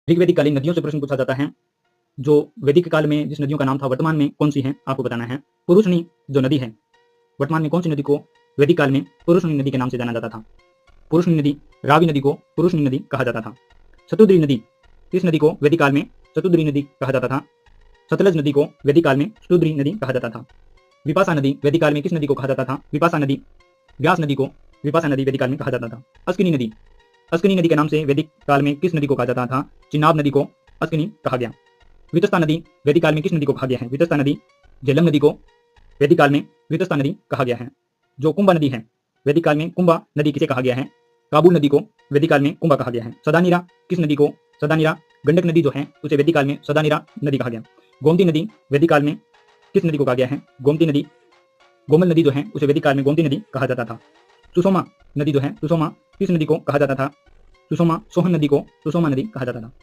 ऋग्वैदिक कालीन नदियों से प्रश्न पूछा जाता है। जो वैदिक काल में जिस नदियों का नाम था, वर्तमान में कौन सी है आपको बताना है। पुरुषनी जो नदी है, वर्तमान में कौन सी नदी को वैदिक काल में पुरुषनी नदी के नाम से जाना जाता था। पुरुषनी नदी, रावी नदी को पुरुषनी नदी कहा जाता था। शतुद्री नदी, इस नदी को वैदिक काल में शतुद्री नदी कहा जाता था। सतलज नदी को वैदिक काल में शतुद्री नदी कहा जाता था। विपाशा नदी वैदिक काल में किस नदी को कहा जाता था। विपाशा नदी, व्यास नदी को विपाशा नदी वैदिक काल में कहा जाता था। अस्किनी नदी, अस्किनी नदी के नाम से वैदिक काल में किस नदी को कहा जाता था। चिनाब नदी को अस्किनी कहा गया। वितस्ता नदी वैदिक काल में किस नदी को कहा गया है। वितस्ता नदी, झेलम नदी को वैदिक काल में वितस्ता नदी कहा गया है। जो कुंभा नदी है, वैदिक काल में कुंभा नदी किसे कहा गया है। काबुल नदी को वैदिक काल में कुंभा कहा गया है। सदानीरा, किस नदी को, सदानीरा गंडक नदी जो है उसे वैदिक काल में सदानीरा नदी कहा गया। गोमती नदी वैदिक काल में किस नदी को कहा गया है। गोमती नदी, गोमल नदी जो है उसे वैदिक काल में गोमती नदी कहा जाता था। सुषमा नदी जो है, सुषमा किस नदी को कहा जाता था। सुषमा, सोहन नदी को सुषमा नदी कहा जाता था।